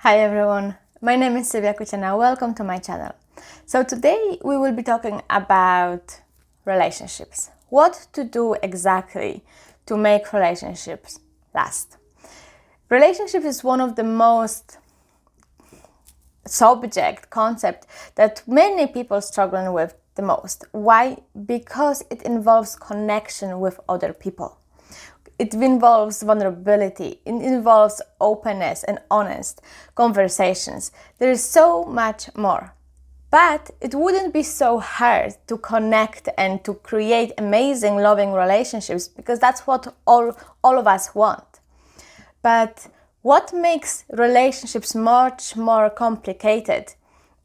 Hi everyone, my name is Sylvia Kuchana. Welcome to my channel. So today we will be talking about relationships. What to do exactly to make relationships last. Relationship is one of the most concept that many people struggle with the most. Why? Because it involves connection with other people. It involves vulnerability, it involves openness and honest conversations. There is so much more. But it wouldn't be so hard to connect and to create amazing, loving relationships because that's what all of us want. But what makes relationships much more complicated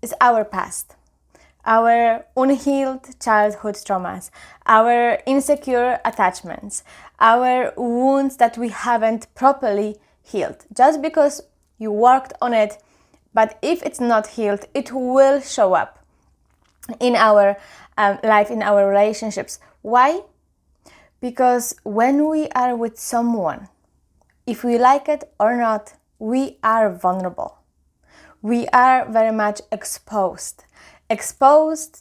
is our past. Our unhealed childhood traumas, our insecure attachments, our wounds that we haven't properly healed. Just because you worked on it, but if it's not healed, it will show up in our life, in our relationships. Why? Because when we are with someone, if we like it or not, we are vulnerable. We are very much exposed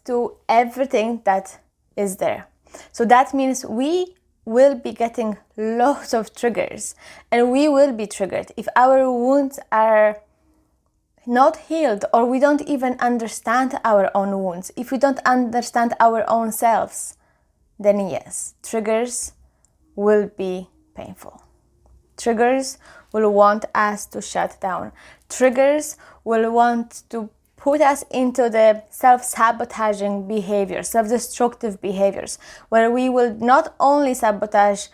to everything that is there. So that means we will be getting lots of triggers and we will be triggered if our wounds are not healed or we don't even understand our own wounds. If we don't understand our own selves, then yes, triggers will be painful. Triggers will want us to shut down. Triggers will want to put us into the self-sabotaging behaviors, self-destructive behaviors, where we will not only sabotage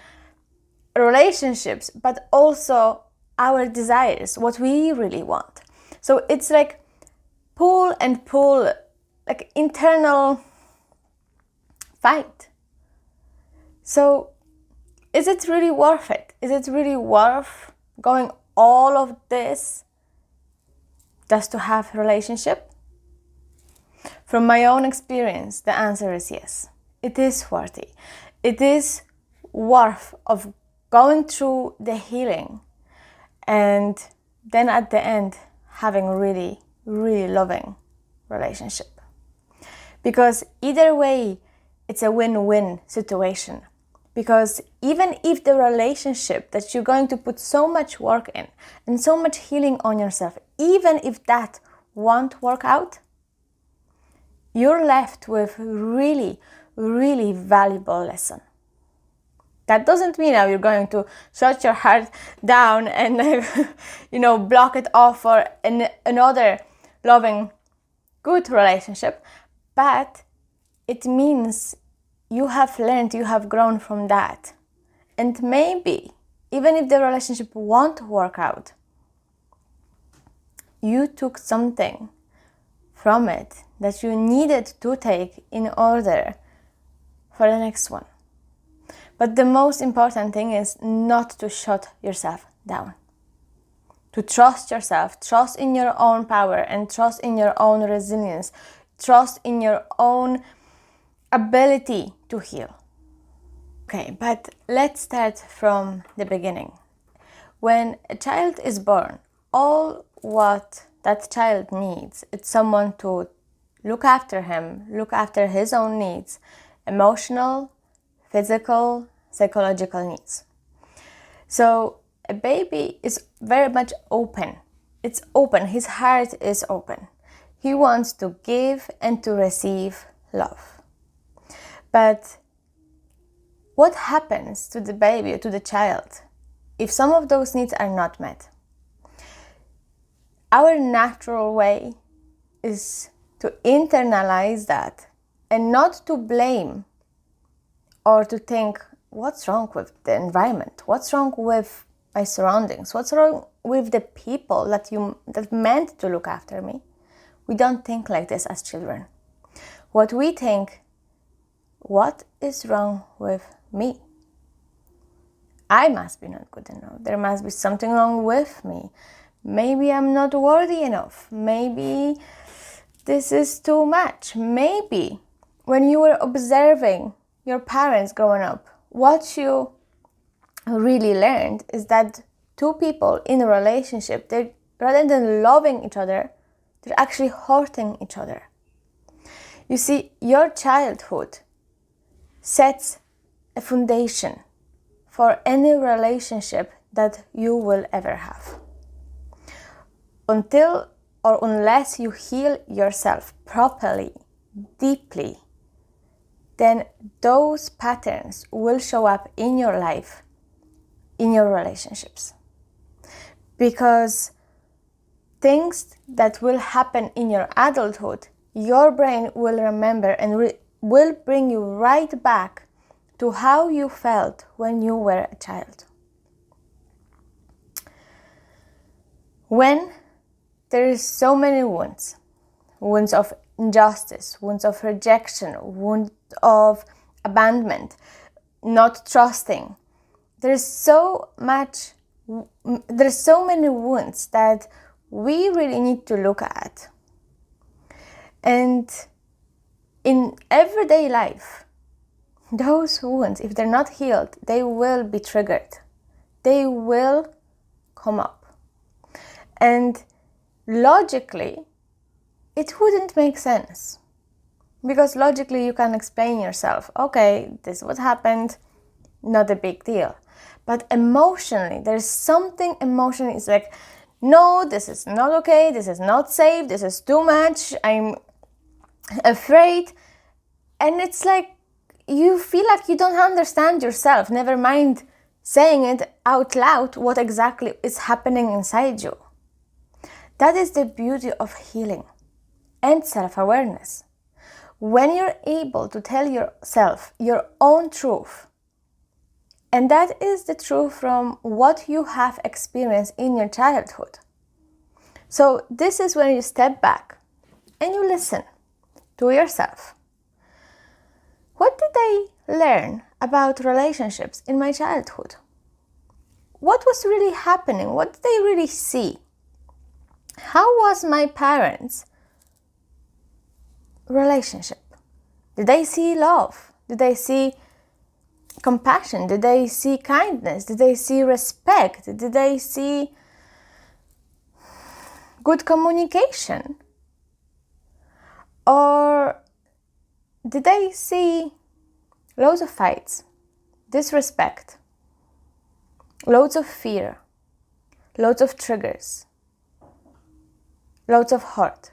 relationships, but also our desires, what we really want. So it's like pull and pull, like internal fight. So is it really worth it? Is it really worth going all of this just to have a relationship? From my own experience, the answer is yes. It is worthy. It is worth of going through the healing and then at the end having a really, really loving relationship. Because either way, it's a win-win situation. Because even if the relationship that you're going to put so much work in and so much healing on yourself, even if that won't work out, you're left with really, really valuable lesson. That doesn't mean that you're going to shut your heart down and block it off for another loving, good relationship, but it means you have learned, you have grown from that. And maybe, even if the relationship won't work out, you took something from it that you needed to take in order for the next one. But the most important thing is not to shut yourself down. To trust yourself, trust in your own power and trust in your own resilience, trust in your own ability to heal. Okay, but let's start from the beginning. When a child is born, all what that child needs is someone to look after him, look after his own needs, emotional, physical, psychological needs. So a baby is very much open. It's open, his heart is open. He wants to give and to receive love. But what happens to the baby, to the child, if some of those needs are not met? Our natural way is to internalize that and not to blame or to think, what's wrong with the environment? What's wrong with my surroundings? What's wrong with the people that meant to look after me? We don't think like this as children. What we think, what is wrong with me? I must be not good enough. There must be something wrong with me. Maybe I'm not worthy enough. Maybe this is too much. Maybe when you were observing your parents growing up, what you really learned is that two people in a relationship, they rather than loving each other, they're actually hurting each other. You see, your childhood sets a foundation for any relationship that you will ever have. Until or unless you heal yourself properly, deeply, then those patterns will show up in your life, in your relationships. Because things that will happen in your adulthood, your brain will remember and will bring you right back to how you felt when you were a child. When there is so many wounds of injustice, wounds of rejection, wounds of abandonment, not trusting, there's so many wounds that we really need to look at. And in everyday life, those wounds, if they're not healed, they will be triggered. They will come up. And logically, it wouldn't make sense. Because logically you can explain yourself, okay, this is what happened, not a big deal. But emotionally, there's something emotionally, it's like, no, this is not okay, this is not safe, this is too much, I'm afraid. And it's like, you feel like you don't understand yourself, never mind saying it out loud, what exactly is happening inside you. That is the beauty of healing and self-awareness. When you're able to tell yourself your own truth, and that is the truth from what you have experienced in your childhood. So this is when you step back and you listen to yourself. What did I learn about relationships in my childhood? What was really happening? What did I really see? How was my parents' relationship? Did they see love? Did they see compassion? Did they see kindness? Did they see respect? Did they see good communication? Or did they see loads of fights, disrespect, loads of fear, loads of triggers, loads of hurt?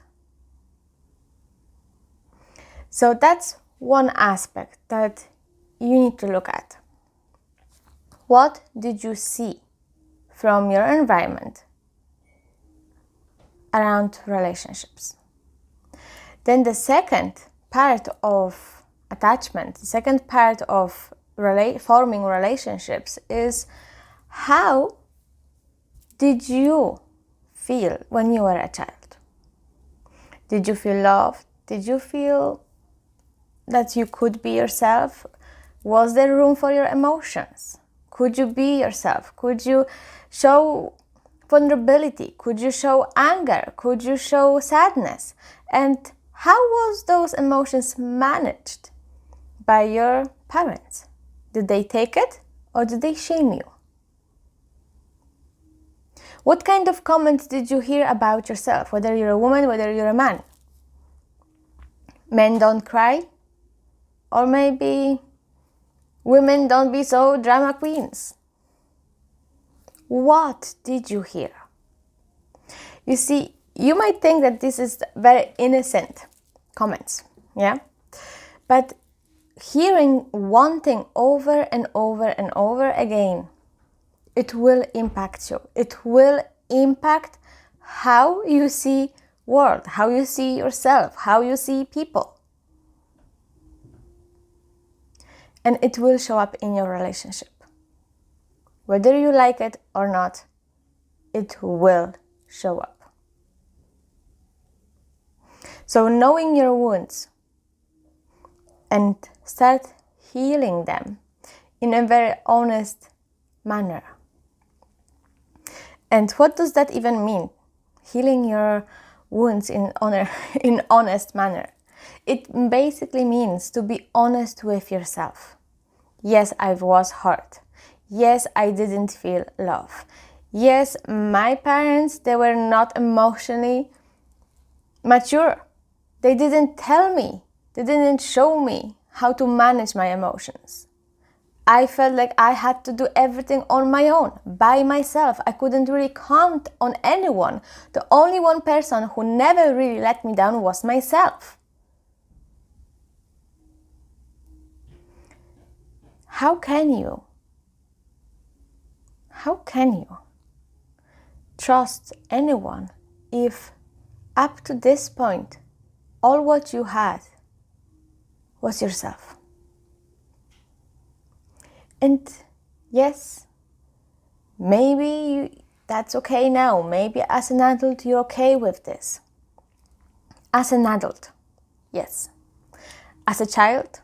So that's one aspect that you need to look at. What did you see from your environment around relationships? Then the second part of attachment, the second part of forming relationships is, how did you feel when you were a child? Did you feel loved? Did you feel that you could be yourself? Was there room for your emotions? Could you be yourself? Could you show vulnerability? Could you show anger? Could you show sadness? And how was those emotions managed by your parents? Did they take it or did they shame you? What kind of comments did you hear about yourself, whether you're a woman, whether you're a man? Men don't cry? Or maybe women don't be so drama queens? What did you hear? You see, you might think that this is very innocent comments, yeah? But hearing one thing over and over and over again, it will impact you. It will impact how you see world, how you see yourself, how you see people. And it will show up in your relationship. Whether you like it or not, it will show up. So knowing your wounds and start healing them in a very honest manner. And what does that even mean? Healing your wounds in honest manner. It basically means to be honest with yourself. Yes, I was hurt. Yes, I didn't feel love. Yes, my parents, they were not emotionally mature. They didn't tell me, they didn't show me how to manage my emotions. I felt like I had to do everything on my own, by myself. I couldn't really count on anyone. The only one person who never really let me down was myself. How can you trust anyone if up to this point all what you had was yourself? And yes, maybe that's okay now. Maybe as an adult you're okay with this. As an adult, yes. As a child,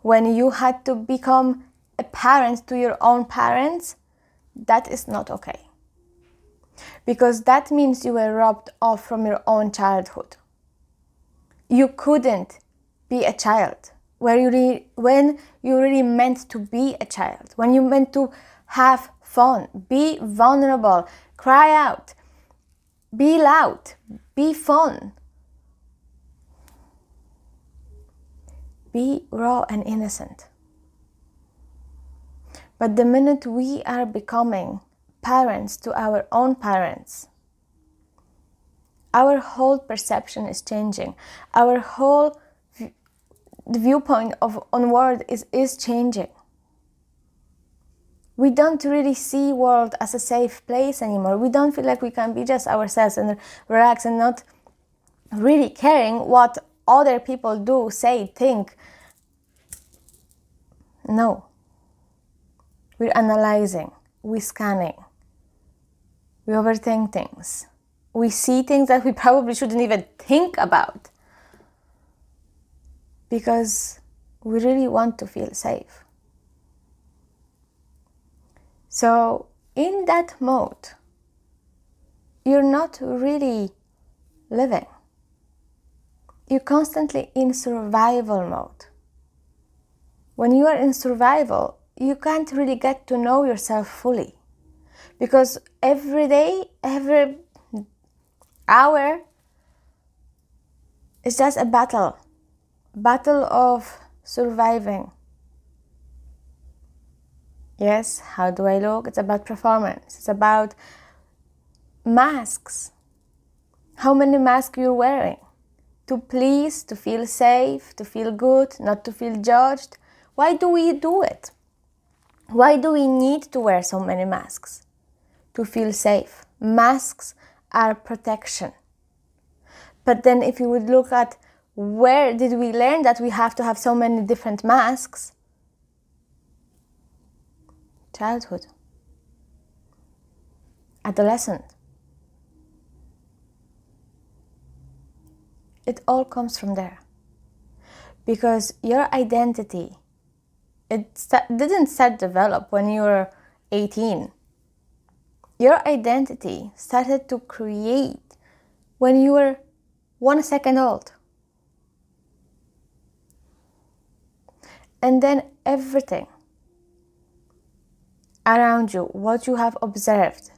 when you had to become a parent to your own parents, that is not okay. Because that means you were robbed off from your own childhood. You couldn't be a child when you really meant to be a child, when you meant to have fun, be vulnerable, cry out, be loud, be fun, be raw and innocent. But the minute we are becoming parents to our own parents, our whole perception is changing. Our whole viewpoint on world is changing. We don't really see world as a safe place anymore. We don't feel like we can be just ourselves and relax and not really caring what other people do, say, think. No. We're analyzing, we're scanning, we overthink things. We see things that we probably shouldn't even think about because we really want to feel safe. So in that mode, you're not really living. You're constantly in survival mode. When you are in survival, you can't really get to know yourself fully because every day, every hour is just a battle of surviving. Yes, how do I look? It's about performance. It's about masks. How many masks you're wearing? To please, to feel safe, to feel good, not to feel judged. Why do we do it? Why do we need to wear so many masks? To feel safe. Masks are protection. But then if you would look at where did we learn that we have to have so many different masks? Childhood. Adolescent. It all comes from there. Because your identity, didn't start develop when you were 18. Your identity started to create when you were 1 second old. And then everything around you, what you have observed,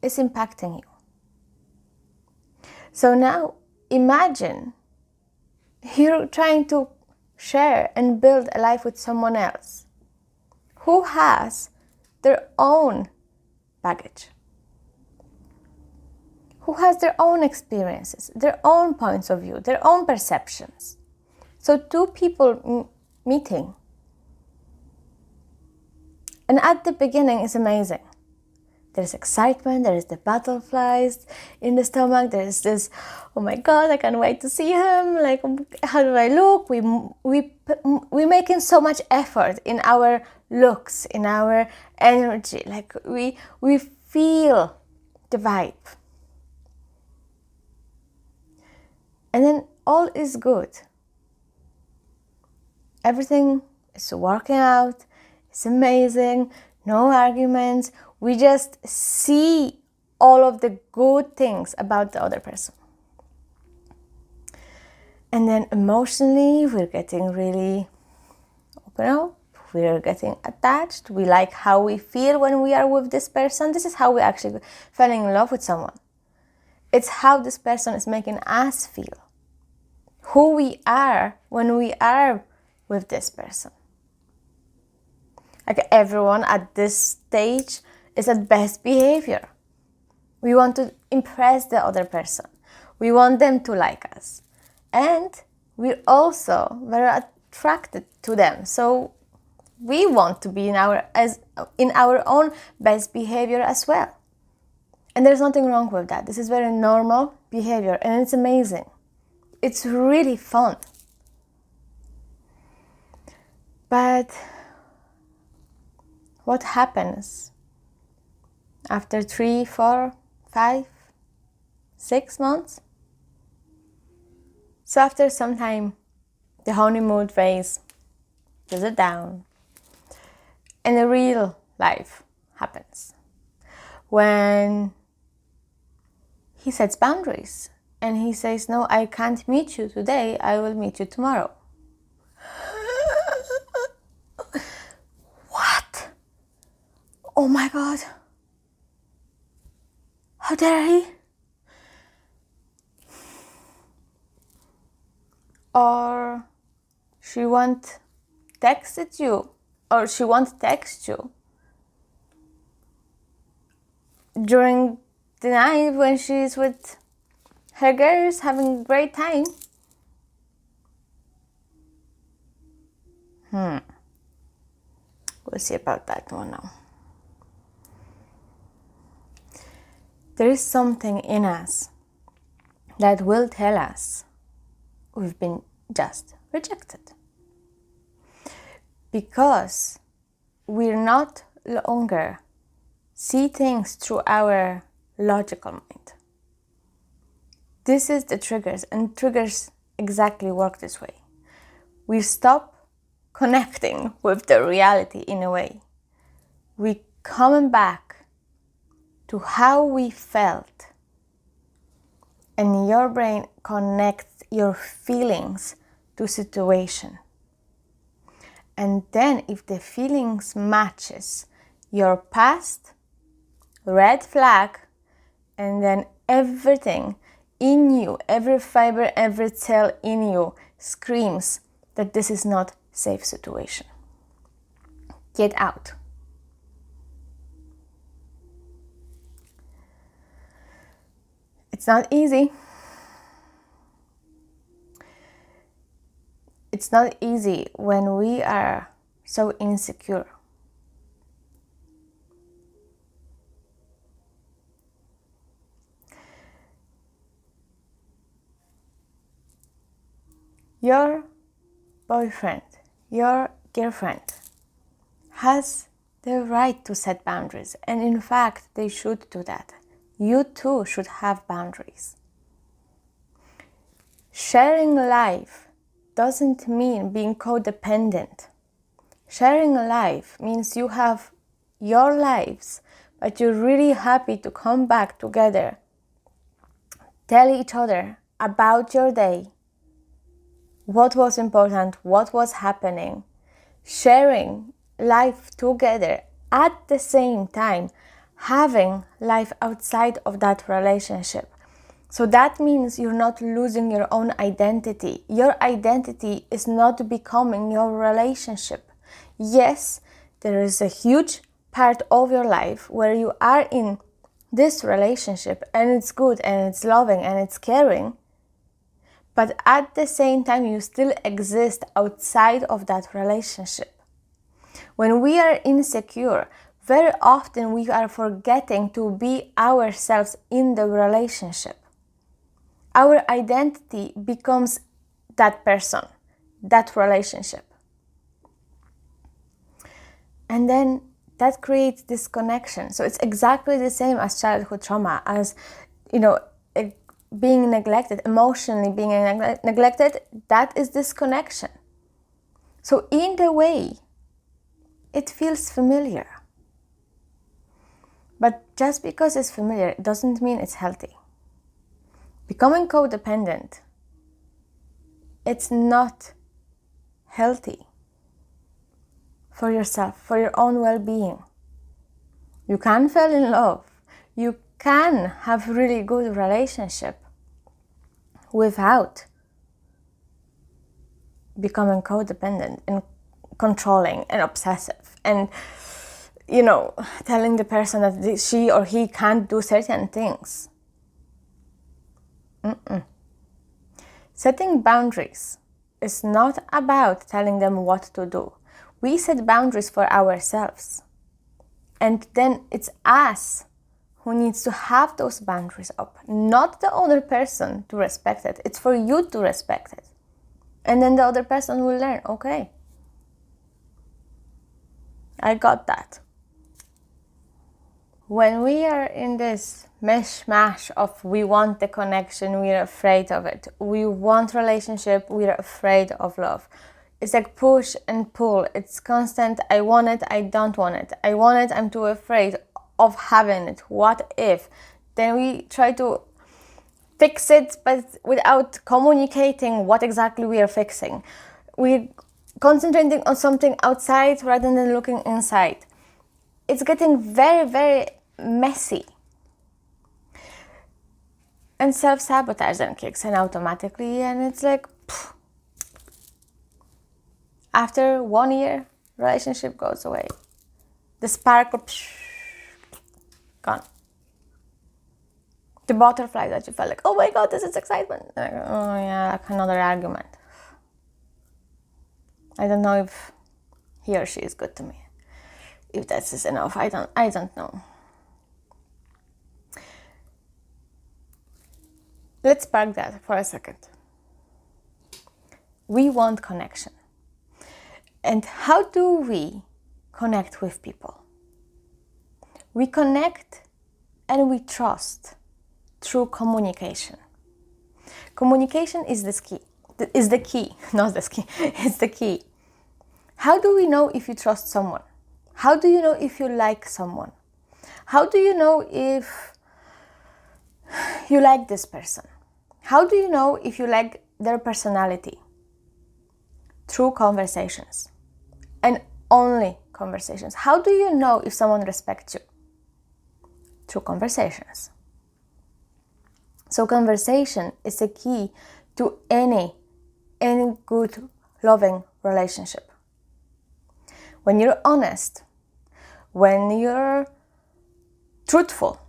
is impacting you. So now imagine you're trying to share and build a life with someone else who has their own baggage, who has their own experiences, their own points of view, their own perceptions. So two people meeting. And at the beginning it's amazing. There's excitement, there's the butterflies in the stomach, there's this, oh my God, I can't wait to see him, like, how do I look? We're making so much effort in our looks, in our energy, like we feel the vibe. And then all is good. Everything is working out, it's amazing, no arguments. We just see all of the good things about the other person. And then emotionally, we're getting really open up. we're getting attached. We like how we feel when we are with this person. This is how we actually fell in love with someone. It's how this person is making us feel. Who we are when we are with this person. Like everyone at this stage is at best behavior. We want to impress the other person. We want them to like us. And we're also very attracted to them. So we want to be in our own best behavior as well. And there's nothing wrong with that. This is very normal behavior and it's amazing. It's really fun. But what happens after 3, 4, 5, 6 months? So after some time, the honeymoon phase goes down and the real life happens. When he sets boundaries and he says, no, I can't meet you today, I will meet you tomorrow. What? Oh my God. How dare he? Or she won't text you, or she won't text you during the night when she's with her girls having a great time. We'll see about that one now. There is something in us that will tell us we've been just rejected. Because we're not longer see things through our logical mind. This is the triggers, and triggers exactly work this way. We stop connecting with the reality in a way. We come back to how we felt, and your brain connects your feelings to situation. And then if the feelings matches your past, red flag, and then everything in you, every fiber, every cell in you screams that this is not safe situation. Get out. It's not easy. It's not easy when we are so insecure. Your boyfriend, your girlfriend has the right to set boundaries, and in fact, they should do that. You too should have boundaries. Sharing life doesn't mean being codependent. Sharing life means you have your lives, but you're really happy to come back together. Tell each other about your day, what was important, what was happening. Sharing life together at the same time, having life outside of that relationship. So that means you're not losing your own identity. Your identity is not becoming your relationship. Yes, there is a huge part of your life where you are in this relationship and it's good and it's loving and it's caring. But at the same time, you still exist outside of that relationship. When we are insecure, very often we are forgetting to be ourselves in the relationship. Our identity becomes that person, that relationship. And then that creates disconnection. So it's exactly the same as childhood trauma, as, being neglected, emotionally being neglected, that is disconnection. So in a way, it feels familiar. But just because it's familiar, it doesn't mean it's healthy. Becoming codependent, it's not healthy for yourself, for your own well-being. You can fall in love. You can have really good relationship without becoming codependent and controlling and obsessive and, telling the person that she or he can't do certain things. Setting boundaries is not about telling them what to do. We set boundaries for ourselves. And then it's us who needs to have those boundaries up, not the other person to respect it. It's for you to respect it. And then the other person will learn, okay, I got that. When we are in this mishmash of we want the connection, we're afraid of it. We want relationship, we're afraid of love. It's like push and pull. It's constant, I want it, I don't want it. I want it, I'm too afraid of having it. What if? Then we try to fix it, but without communicating what exactly we are fixing. We're concentrating on something outside rather than looking inside. It's getting very, very messy. And self-sabotage then kicks in automatically, and it's like, after 1 year, relationship goes away. The sparkle, gone. The butterfly that you felt like, oh my God, this is excitement. Like, oh yeah, like another argument. I don't know if he or she is good to me. If that's is enough, I don't know. Let's park that for a second. We want connection. And how do we connect with people? We connect and we trust through communication. Communication is the key. Not the key. It's the key. How do we know if you trust someone? How do you know if you like someone? How do you know if you like this person? How do you know if you like their personality? Through conversations. And only conversations. How do you know if someone respects you? Through conversations. So conversation is the key to any good, loving relationship. When you're honest, when you're truthful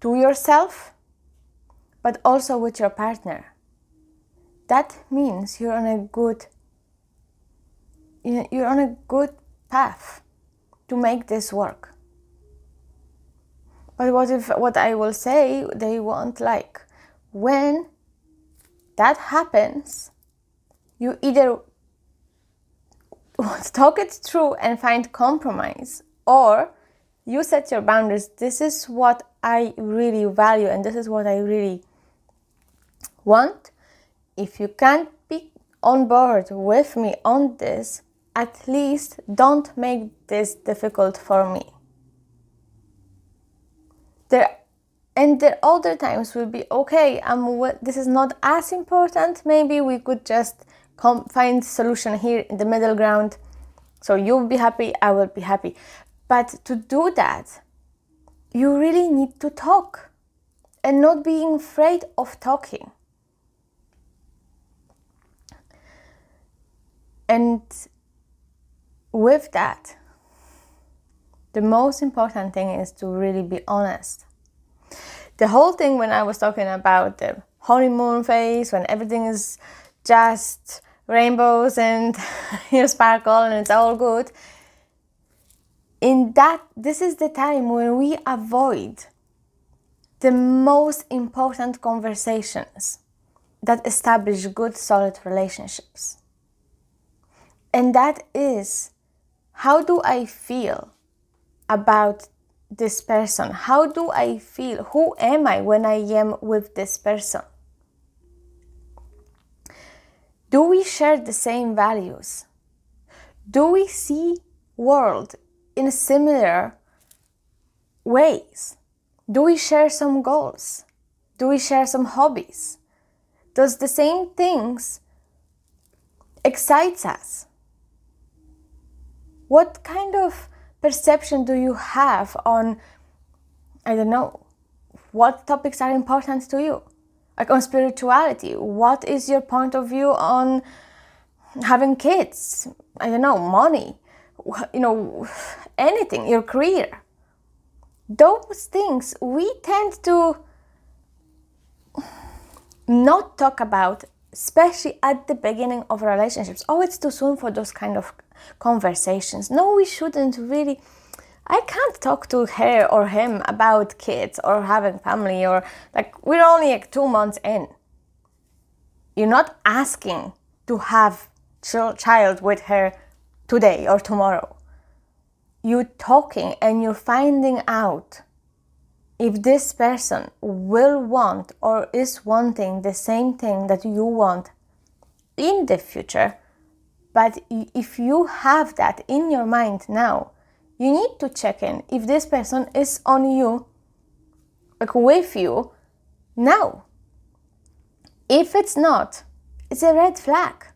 to yourself, but also with your partner, that means you're on a good path to make this work. But what I will say they won't like? When that happens, you either talk it through and find compromise, or you set your boundaries. This is what I really value and this is what I really want. If you can't be on board with me on this, at least don't make this difficult for me. The other times will be okay. This is not as important. Maybe we could just find solution here in the middle ground. So you'll be happy, I will be happy. But to do that, you really need to talk and not being afraid of talking. And with that, the most important thing is to really be honest. The whole thing when I was talking about the honeymoon phase, when everything is just rainbows and sparkle and it's all good, this is the time when we avoid the most important conversations that establish good, solid relationships. And that is, how do I feel about this person? How do I feel? Who am I when I am with this person? Do we share the same values? Do we see world in similar ways? Do we share some goals? Do we share some hobbies? Does the same things excite us? What kind of perception do you have on, I don't know, what topics are important to you? Like on spirituality, what is your point of view on having kids? I don't know, money, anything, your career. Those things we tend to not talk about, especially at the beginning of relationships. Oh, it's too soon for those kind of conversations. No, we shouldn't really. I can't talk to her or him about kids or having family, or like we're only like 2 months in. You're not asking to have child with her today or tomorrow. You're talking and you're finding out if this person will want or is wanting the same thing that you want in the future. But if you have that in your mind now, you need to check in if this person is on you, like with you now. If it's not, it's a red flag.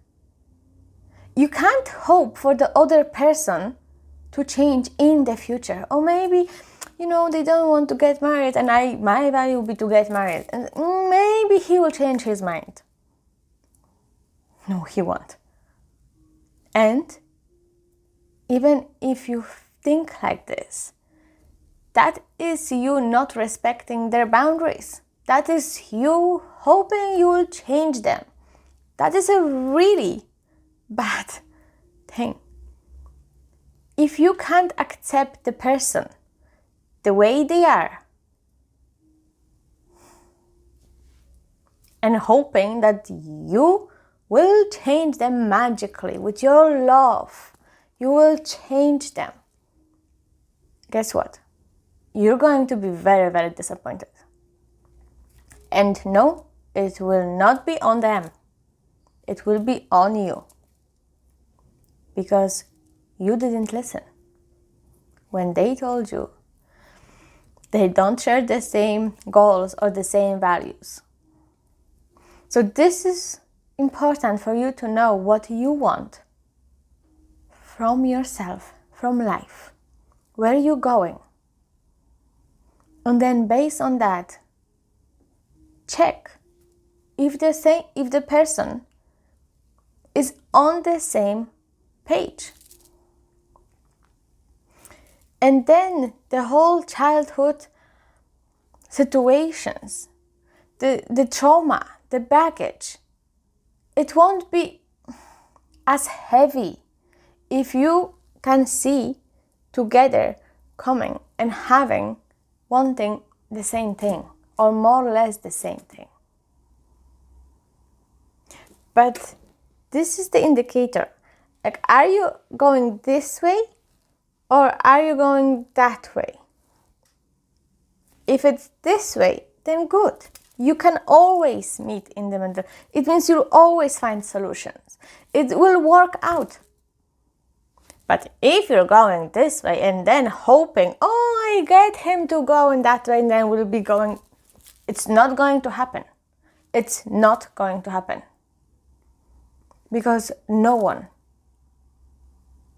You can't hope for the other person to change in the future. Or maybe, they don't want to get married and my value will be to get married. And maybe he will change his mind. No, he won't. And even if you think like this, that is you not respecting their boundaries. That is you hoping you will change them. That is a really bad thing. If you can't accept the person the way they are and hoping that you will change them magically with your love, you will change them, guess what? You're going to be very, very disappointed. And no, it will not be on them. It will be on you. Because you didn't listen. When they told you they don't share the same goals or the same values. So this is important for you to know what you want from yourself, from life. Where are you going? And then based on that, check if the person is on the same page. And then the whole childhood situations, the trauma, the baggage, it won't be as heavy if you can see together coming and wanting the same thing or more or less the same thing. But this is the indicator. Like, are you going this way or are you going that way? If it's this way, then good. You can always meet in the middle. It means you'll always find solutions. It will work out. But if you're going this way and then hoping, I get him to go in that way and then we'll be going, it's not going to happen. It's not going to happen. Because no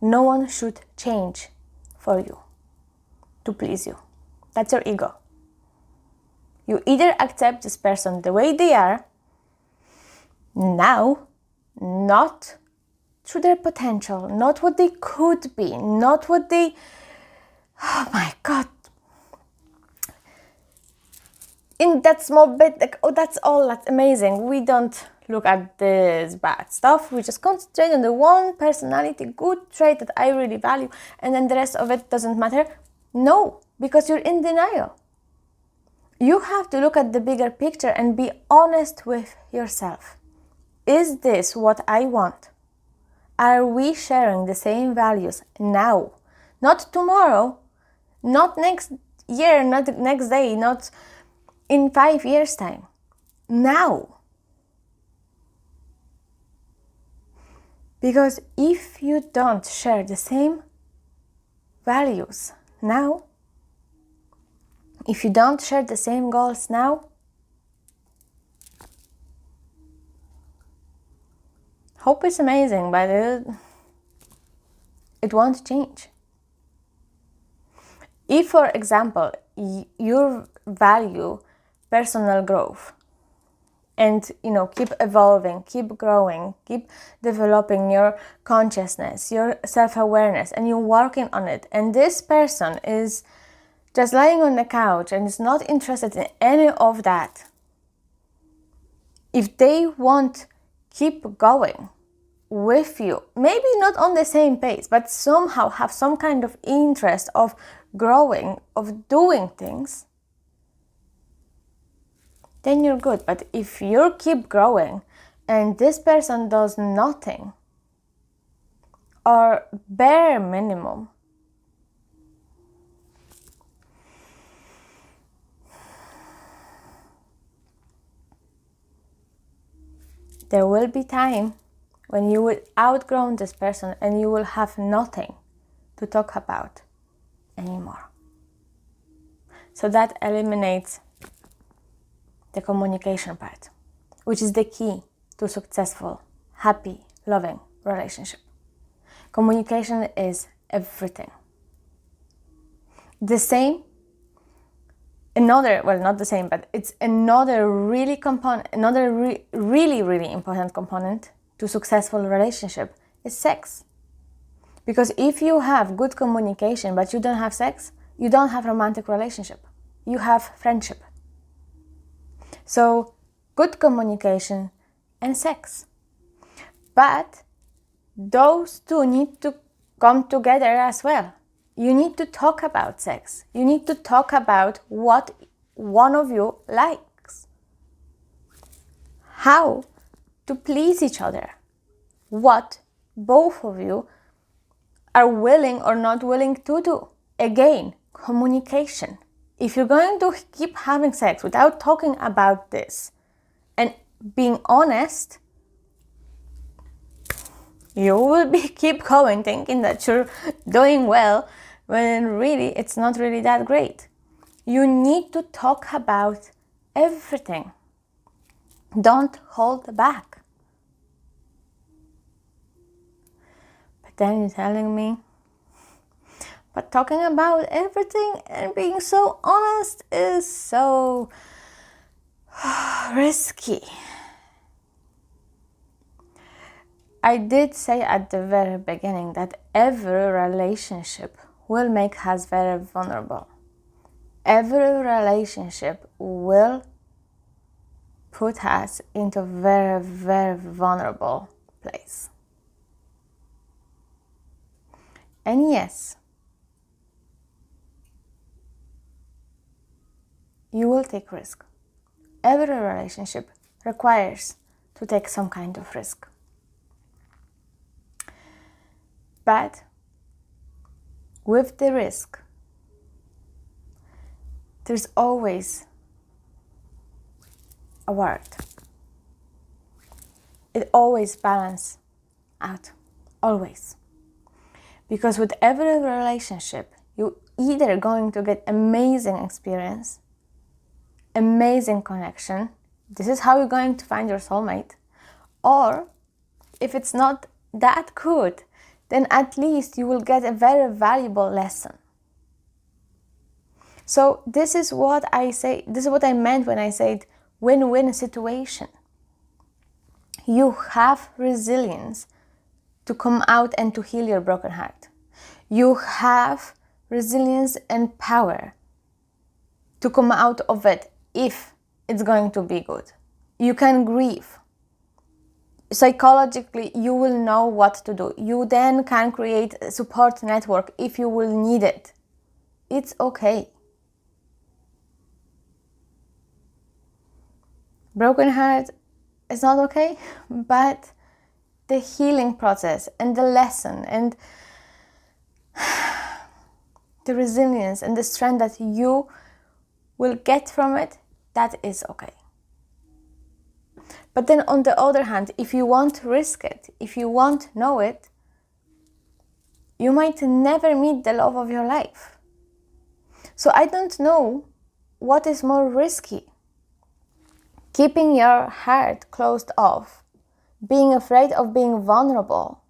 one should change for you, to please you. That's your ego. You either accept this person the way they are, now, not through their potential, not what they could be, not what they, oh my God, in that small bit, like, that's all, that's amazing. We don't look at this bad stuff. We just concentrate on the one personality, good trait that I really value, and then the rest of it doesn't matter. No, because you're in denial. You have to look at the bigger picture and be honest with yourself. Is this what I want? Are we sharing the same values now? Not tomorrow, not next year, not the next day, not in 5 years' time. Now. Because if you don't share the same values now, if you don't share the same goals now, hope is amazing, but It won't change. If, for example, you value personal growth and keep evolving, keep growing, keep developing your consciousness, your self-awareness, and you're working on it, and this person is just lying on the couch and is not interested in any of that, if they won't keep going with you, maybe not on the same pace, but somehow have some kind of interest of growing, of doing things, then you're good. But if you keep growing and this person does nothing, or bare minimum, there will be time when you will outgrow this person and you will have nothing to talk about anymore. So that eliminates the communication part, which is the key to successful, happy, loving relationship. Communication is everything. The same, not the same, but it's another really important component to successful relationship is sex. Because if you have good communication but you don't have sex, you don't have romantic relationship. You have friendship. So good communication and sex. But those two need to come together as well. You need to talk about sex. You need to talk about what one of you likes. How to please each other. What both of you are willing or not willing to do. Again, communication. If you're going to keep having sex without talking about this and being honest, you will keep going thinking that you're doing well when really it's not really that great. You need to talk about everything. Don't hold back. But then you're telling me, but talking about everything and being so honest is so risky. I did say at the very beginning that every relationship will make us very vulnerable. Every relationship will put us into a very, very vulnerable place. And yes, you will take risk. Every relationship requires to take some kind of risk. But with the risk, there's always a word. It always balances out. Always. Because with every relationship, you're either going to get amazing experience, amazing connection. This is how you're going to find your soulmate. Or if it's not that good, then at least you will get a very valuable lesson. So this is what I say, this is what I meant when I said win-win situation. You have resilience to come out and to heal your broken heart. You have resilience and power to come out of it if it's going to be good. You can grieve. Psychologically, you will know what to do. You then can create a support network if you will need it. It's okay. Broken heart is not okay, but the healing process and the lesson and the resilience and the strength that you will get from it, that is okay. But then on the other hand, if you won't risk it, if you won't know it, you might never meet the love of your life. So I don't know what is more risky. Keeping your heart closed off, being afraid of being vulnerable,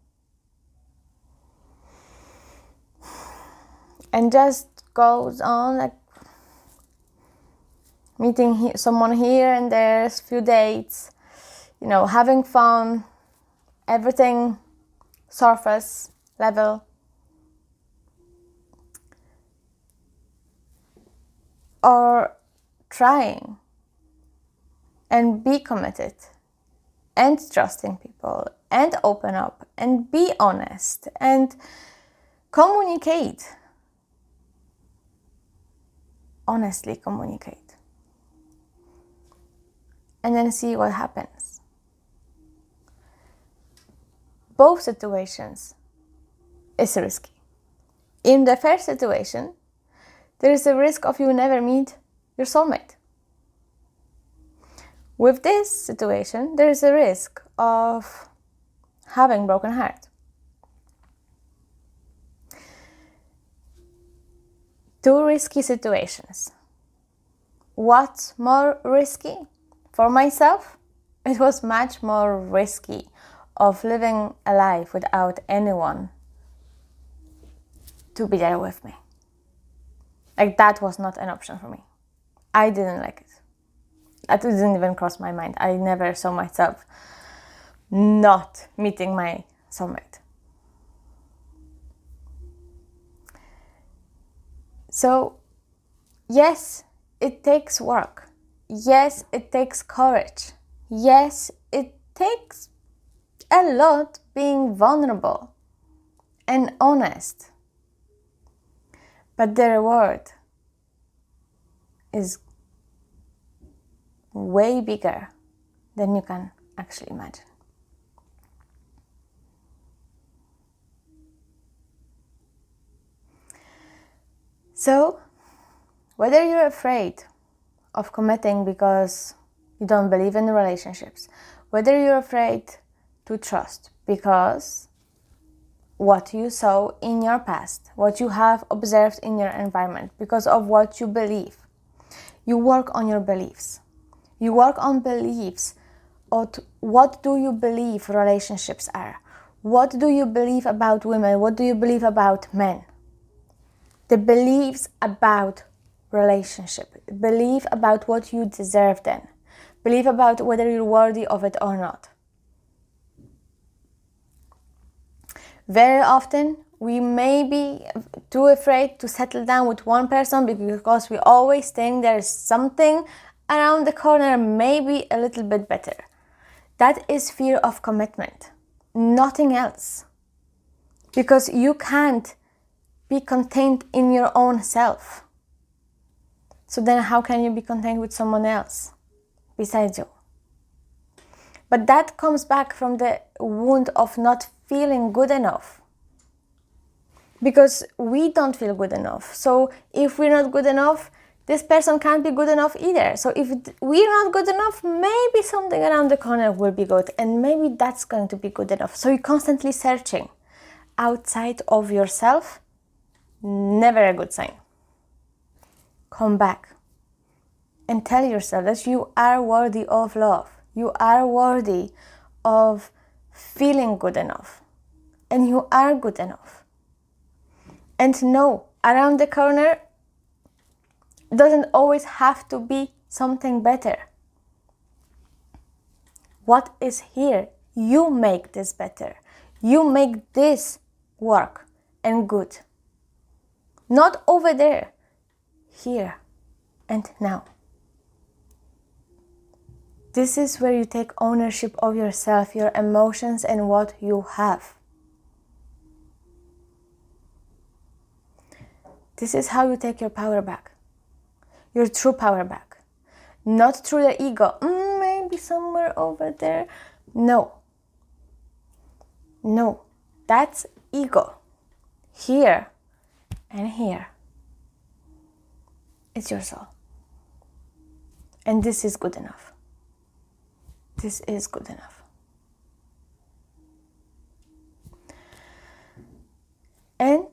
and just goes on, like meeting someone here and there, a few dates, having fun, everything surface level. Or trying and be committed and trusting people and open up and be honest and communicate. Honestly communicate. And then see what happens. Both situations is risky. In the first situation, there is a risk of you never meet your soulmate. With this situation, there is a risk of having broken heart. Two risky situations. What's more risky? For myself, it was much more risky of living a life without anyone to be there with me. Like, that was not an option for me. I didn't like it. It didn't even cross my mind. I never saw myself not meeting my soulmate. So, yes, it takes work. Yes, it takes courage. Yes, it takes a lot being vulnerable and honest. But the reward is way bigger than you can actually imagine. So, whether you're afraid of committing because you don't believe in relationships, whether you're afraid to trust because what you saw in your past, what you have observed in your environment, because of what you believe, you work on your beliefs. You work on beliefs of what do you believe relationships are? What do you believe about women? What do you believe about men? The beliefs about relationship. Belief about what you deserve then. Belief about whether you're worthy of it or not. Very often, we may be too afraid to settle down with one person because we always think there's something around the corner, maybe a little bit better. That is fear of commitment, nothing else. Because you can't be contained in your own self. So then how can you be contained with someone else besides you? But that comes back from the wound of not feeling good enough. Because we don't feel good enough. So if we're not good enough, this person can't be good enough either. So if we're not good enough, maybe something around the corner will be good. And maybe that's going to be good enough. So you're constantly searching outside of yourself. Never a good sign. Come back and tell yourself that you are worthy of love. You are worthy of feeling good enough. And you are good enough. And no, around the corner doesn't always have to be something better. What is here? You make this better. You make this work and good. Not over there, here and now. This is where you take ownership of yourself, your emotions, and what you have. This is how you take your power back. Your true power back. Not through the ego. Maybe somewhere over there. No. No. That's ego. Here and here. It's your soul. And this is good enough. This is good enough. And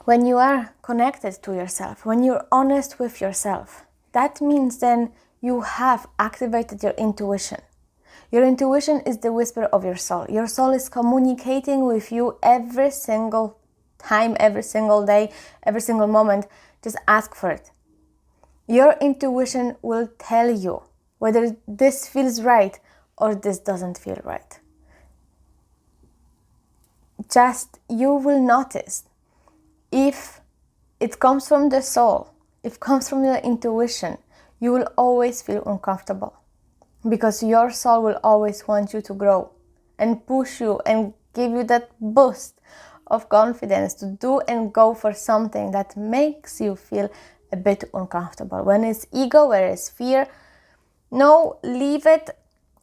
when you are connected to yourself, when you're honest with yourself, that means then you have activated your intuition. Your intuition is the whisper of your soul. Your soul is communicating with you every single time, every single day, every single moment. Just ask for it. Your intuition will tell you whether this feels right or this doesn't feel right. Just you will notice if it comes from the soul, if it comes from your intuition, you will always feel uncomfortable because your soul will always want you to grow and push you and give you that boost of confidence to do and go for something that makes you feel a bit uncomfortable. When it's ego, where it's fear, no, leave it.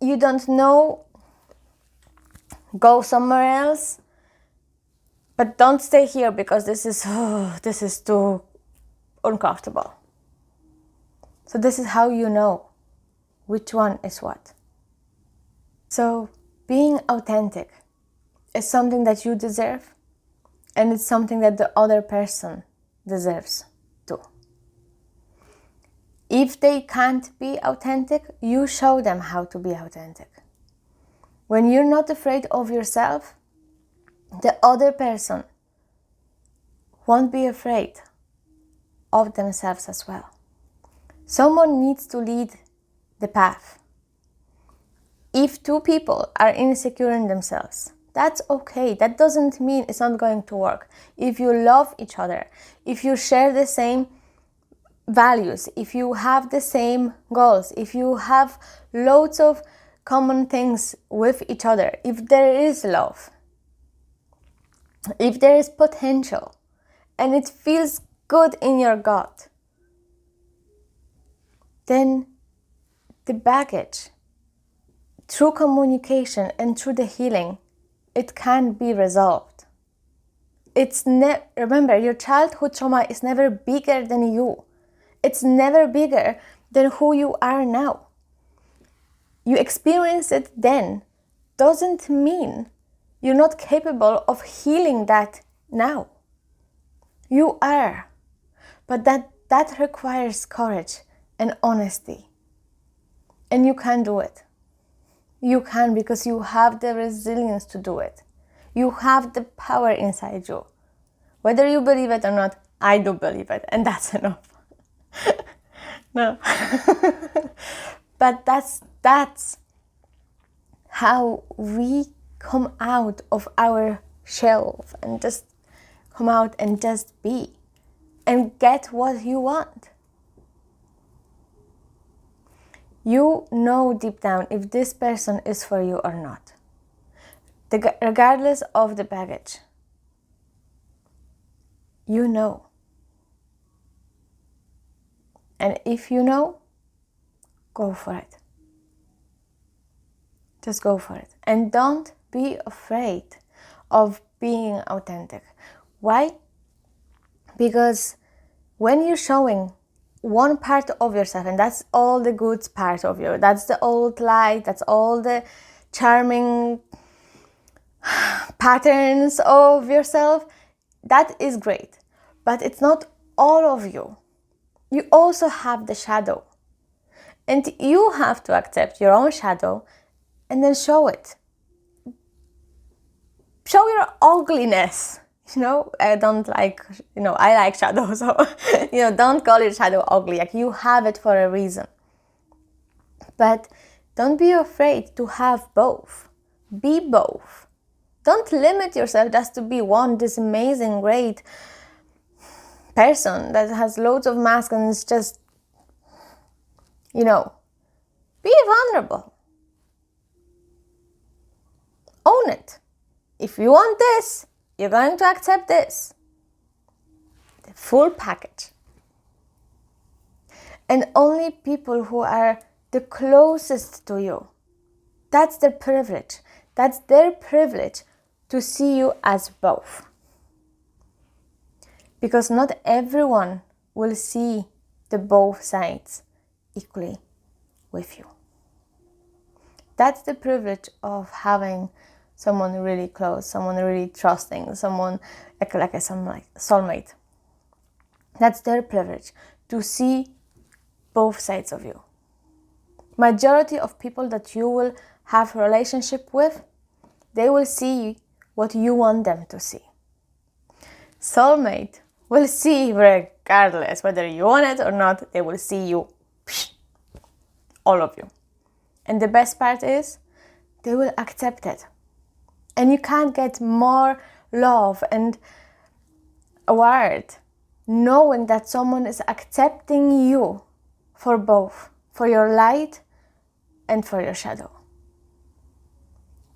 You don't know, go somewhere else. But don't stay here because this is too uncomfortable. So this is how you know which one is what. So being authentic is something that you deserve, and it's something that the other person deserves too. If they can't be authentic, you show them how to be authentic. When you're not afraid of yourself, the other person won't be afraid of themselves as well. Someone needs to lead the path. If two people are insecure in themselves, that's okay. That doesn't mean it's not going to work. If you love each other, if you share the same values, if you have the same goals, if you have loads of common things with each other, if there is love, if there is potential, and it feels good in your gut, then the baggage, through communication and through the healing, it can be resolved. Remember, your childhood trauma is never bigger than you. It's never bigger than who you are now. You experience it then doesn't mean you're not capable of healing that now. You are. But that requires courage and honesty. And you can do it. You can, because you have the resilience to do it. You have the power inside you. Whether you believe it or not, I do believe it, and that's enough. No. But that's how we come out of our shell and just come out and just be and get what you want. You know deep down if this person is for you or not, regardless of the baggage. You know. And if you know, go for it. Just go for it. And don't be afraid of being authentic. Why? Because when you're showing one part of yourself, and that's all the good part of you, that's the old light, that's all the charming patterns of yourself, that is great. But it's not all of you. You also have the shadow. And you have to accept your own shadow and then show it. Show your ugliness. I don't like, I like shadow. So, don't call your shadow ugly. Like, you have it for a reason. But don't be afraid to have both. Be both. Don't limit yourself just to be this amazing, great person that has loads of masks and is just, be vulnerable. Own it. If you want this, you're going to accept this. The full package. And only people who are the closest to you, that's their privilege. That's their privilege to see you as both. Because not everyone will see the both sides equally with you. That's the privilege of having someone really close, someone really trusting, someone like a soulmate. That's their privilege, to see both sides of you. Majority of people that you will have a relationship with, they will see what you want them to see. soulmate will see regardless whether you want it or not. They will see you, all of you. And the best part is they will accept it. And you can't get more love and award knowing that someone is accepting you for both, for your light and for your shadow.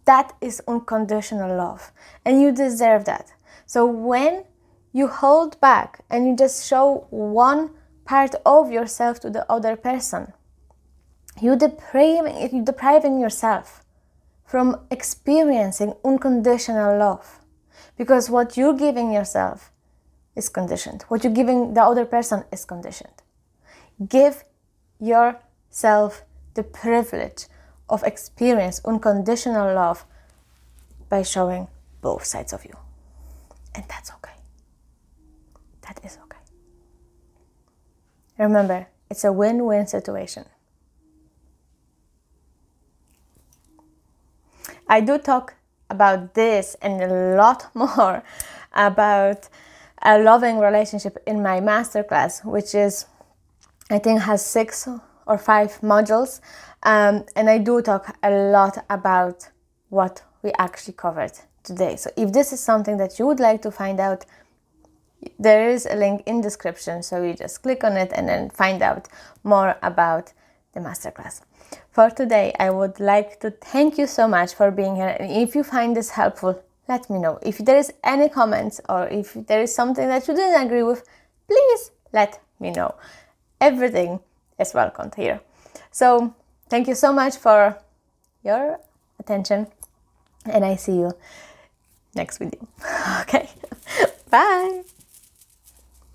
That is unconditional love, and you deserve that. So when you hold back and you just show one part of yourself to the other person, you're depriving yourself from experiencing unconditional love, because what you're giving yourself is conditioned. What you're giving the other person is conditioned. Give yourself the privilege of experience unconditional love by showing both sides of you. And that's okay. That is okay. Remember, it's a win-win situation. I do talk about this and a lot more about a loving relationship in my masterclass, which is, I think, has 6 or 5 modules. And I do talk a lot about what we actually covered today. So if this is something that you would like to find out, there is a link in description. So you just click on it and then find out more about the masterclass. For today, I would like to thank you so much for being here. And if you find this helpful, let me know. If there is any comments or if there is something that you didn't agree with, please let me know. Everything is welcomed here. So thank you so much for your attention, and I see you next video. Okay, bye.